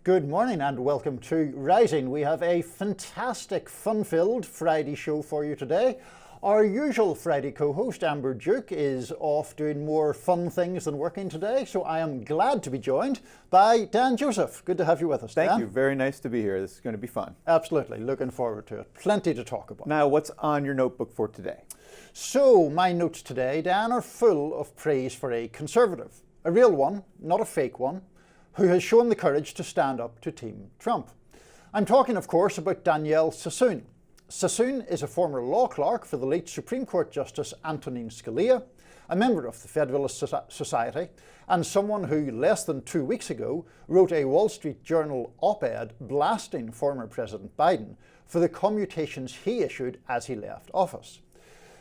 Good morning and welcome to Rising. We have a fantastic, fun-filled Friday show for you today. Our usual Friday co-host, Amber Duke, is off doing more fun things than working today, so I am glad to be joined by Dan Joseph. Good to have you with us, Dan. Thank you. Very nice to be here. This is going to be fun. Absolutely. Looking forward to it. Plenty to talk about. Now, what's on your notebook for today? So, my notes today, Dan, are full of praise for a Conservative. A real one, not a fake one, who has shown the courage to stand up to Team Trump. I'm talking, of course, about Danielle Sassoon. Sassoon is a former law clerk for the late Supreme Court Justice Antonin Scalia, a member of the Federalist Society, and someone who, less than 2 weeks ago, wrote a Wall Street Journal op-ed blasting former President Biden for the commutations he issued as he left office.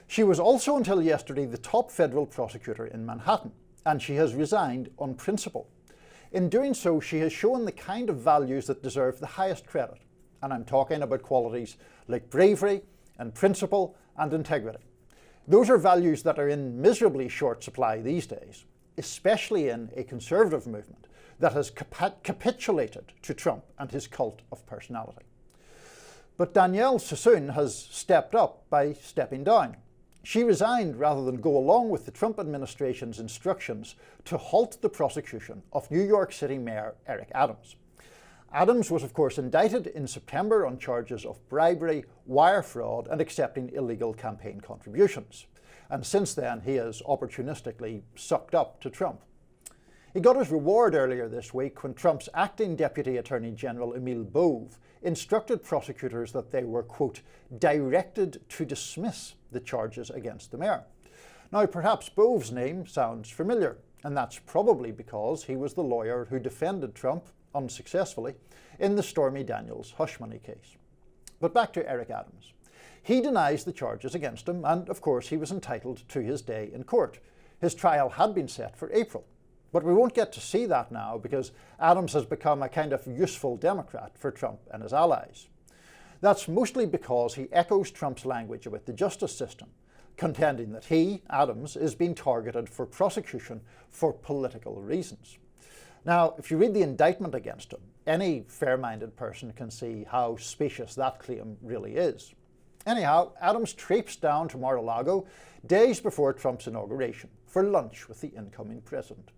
She was also, until yesterday, the top federal prosecutor in Manhattan, and she has resigned on principle. In doing so, she has shown the kind of values that deserve the highest credit. And I'm talking about qualities like bravery and principle and integrity. Those are values that are in miserably short supply these days, especially in a conservative movement that has capitulated to Trump and his cult of personality. But Danielle Sassoon has stepped up by stepping down. She resigned rather than go along with the Trump administration's instructions to halt the prosecution of New York City Mayor Eric Adams. Adams was, of course, indicted in September on charges of bribery, wire fraud, and accepting illegal campaign contributions. And since then, he has opportunistically sucked up to Trump. He got his reward earlier this week when Trump's acting Deputy Attorney General Emil Bove instructed prosecutors that they were, quote, directed to dismiss the charges against the mayor. Now, perhaps Bove's name sounds familiar, and that's probably because he was the lawyer who defended Trump, unsuccessfully, in the Stormy Daniels hush money case. But back to Eric Adams. He denies the charges against him, and of course he was entitled to his day in court. His trial had been set for April. But we won't get to see that now because Adams has become a kind of useful Democrat for Trump and his allies. That's mostly because he echoes Trump's language about the justice system, contending that he, Adams, is being targeted for prosecution for political reasons. Now, if you read the indictment against him, any fair-minded person can see how specious that claim really is. Anyhow, Adams traipsed down to Mar-a-Lago days before Trump's inauguration for lunch with the incoming president.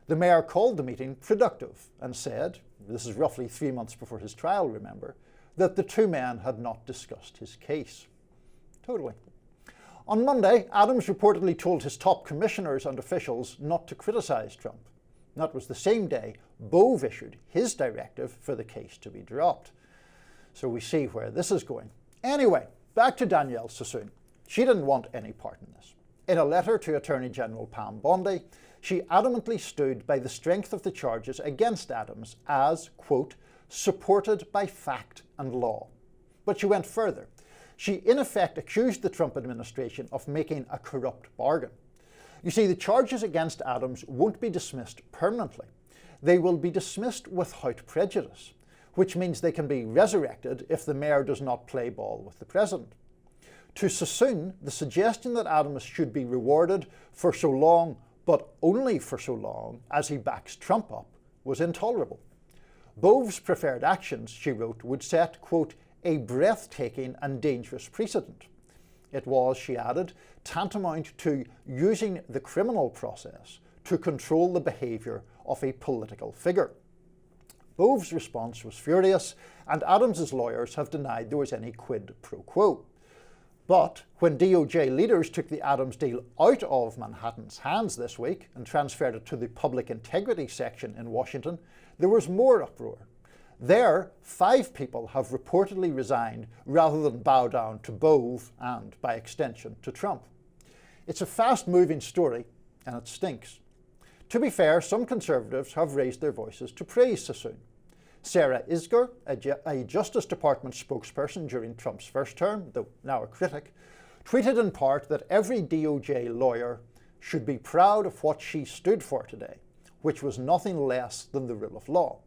The mayor called the meeting productive and said, this is roughly 3 months before his trial, remember, that the two men had not discussed his case. Totally. On Monday, Adams reportedly told his top commissioners and officials not to criticize Trump. That was the same day Bove issued his directive for the case to be dropped. So we see where this is going. Anyway, back to Danielle Sassoon. She didn't want any part in this. In a letter to Attorney General Pam Bondi, she adamantly stood by the strength of the charges against Adams as, quote, supported by fact and law. But she went further. She in effect accused the Trump administration of making a corrupt bargain. You see, the charges against Adams won't be dismissed permanently. They will be dismissed without prejudice, which means they can be resurrected if the mayor does not play ball with the president. To Sassoon, the suggestion that Adams should be rewarded for so long, but only for so long, as he backs Trump up, was intolerable. Bove's preferred actions, she wrote, would set, quote, a breathtaking and dangerous precedent. It was, she added, tantamount to using the criminal process to control the behaviour of a political figure. Bove's response was furious, and Adams's lawyers have denied there was any quid pro quo. But when DOJ leaders took the Adams deal out of Manhattan's hands this week and transferred it to the Public Integrity section in Washington, there was more uproar. There, 5 people have reportedly resigned rather than bow down to Bove and, by extension, to Trump. It's a fast-moving story, and it stinks. To be fair, some Conservatives have raised their voices to praise Sassoon. Sarah Isgur, a Justice Department spokesperson during Trump's first term, though now a critic, tweeted in part that every DOJ lawyer should be proud of what she stood for today, which was nothing less than the rule of law.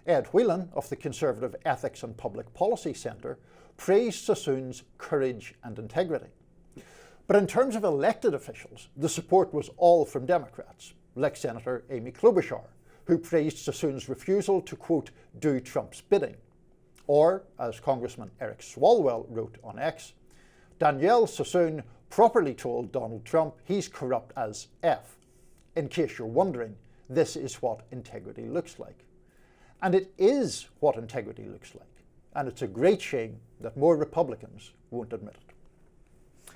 Ed Whelan of the Conservative Ethics and Public Policy Centre praised Sassoon's courage and integrity. But in terms of elected officials, the support was all from Democrats, like Senator Amy Klobuchar, who praised Sassoon's refusal to, quote, do Trump's bidding. Or, as Congressman Eric Swalwell wrote on X, Danielle Sassoon properly told Donald Trump he's corrupt as F. In case you're wondering, this is what integrity looks like. And it is what integrity looks like. And it's a great shame that more Republicans won't admit it.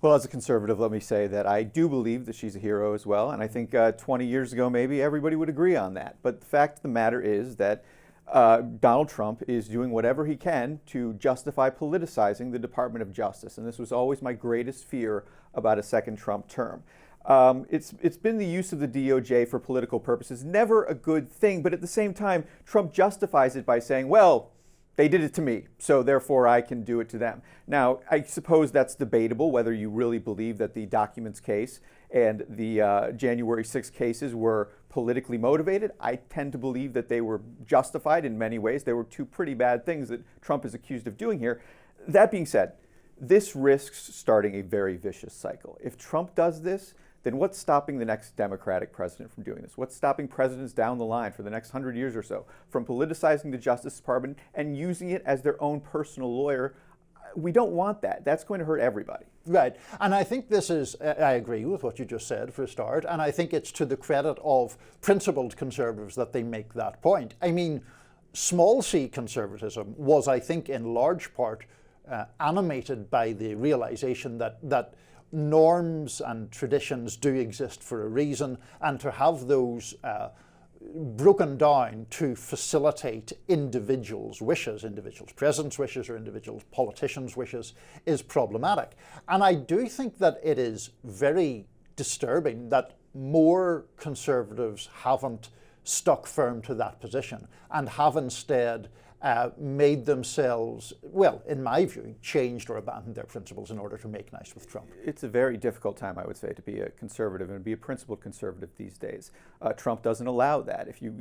Well, as a conservative, let me say that I do believe that she's a hero as well. And I think 20 years ago, maybe everybody would agree on that. But the fact of the matter is that Donald Trump is doing whatever he can to justify politicizing the Department of Justice. And this was always my greatest fear about a second Trump term. It's been the use of the DOJ for political purposes, never a good thing. But at the same time, Trump justifies it by saying, well, they did it to me, so therefore I can do it to them. Now, I suppose that's debatable whether you really believe that the documents case and the January 6 cases were politically motivated. I tend to believe that they were justified in many ways. They were two pretty bad things that Trump is accused of doing here. That being said, this risks starting a very vicious cycle. If Trump does this, then what's stopping the next Democratic president from doing this? What's stopping presidents down the line for the next 100 years or so from politicizing the Justice Department and using it as their own personal lawyer? We don't want that. That's going to hurt everybody. Right. And I think this is, I agree with what you just said for a start, and I think it's to the credit of principled conservatives that they make that point. I mean, small c conservatism was, I think, in large part animated by the realization that norms and traditions do exist for a reason, and to have those broken down to facilitate individuals' wishes, individuals' presidents' wishes or individuals' politicians' wishes, is problematic. And I do think that it is very disturbing that more conservatives haven't stuck firm to that position and have instead made themselves, well, in my view, changed or abandoned their principles in order to make nice with Trump. It's a very difficult time, I would say, to be a conservative and be a principled conservative these days. Trump doesn't allow that. If you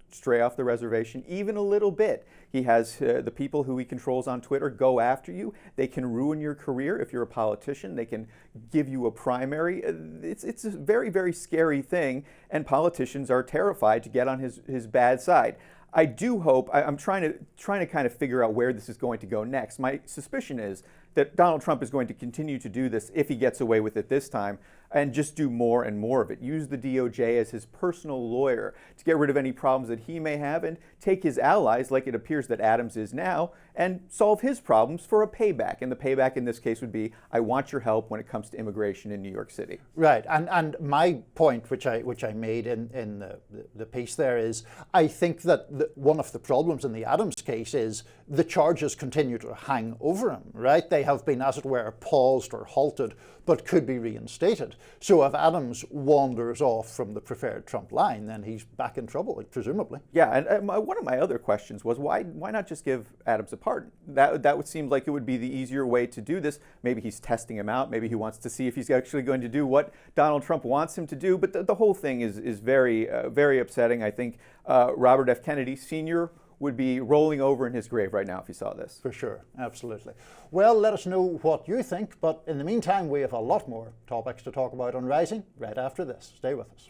stray off the reservation even a little bit, he has the people who he controls on Twitter go after you. They can ruin your career if you're a politician. They can give you a primary. It's a very, very scary thing, and politicians are terrified to get on his bad side. I do hope, I'm trying to kind of figure out where this is going to go next. My suspicion is that Donald Trump is going to continue to do this if he gets away with it this time, and just do more and more of it. Use the DOJ as his personal lawyer to get rid of any problems that he may have, and take his allies, like it appears that Adams is now, and solve his problems for a payback. And the payback in this case would be, I want your help when it comes to immigration in New York City. Right, and my point, which I made in the piece there, is I think that one of the problems in the Adams case is the charges continue to hang over him, right? They have been, as it were, paused or halted, but could be reinstated. So if Adams wanders off from the preferred Trump line, then he's back in trouble, presumably. Yeah, and one of my other questions was, why not just give Adams a pardon? That would seem like it would be the easier way to do this. Maybe he's testing him out. Maybe he wants to see if he's actually going to do what Donald Trump wants him to do. But the whole thing is very, very upsetting. I think Robert F. Kennedy Sr. would be rolling over in his grave right now if he saw this. For sure, absolutely. Well, let us know what you think, but in the meantime, we have a lot more topics to talk about on Rising right after this. Stay with us.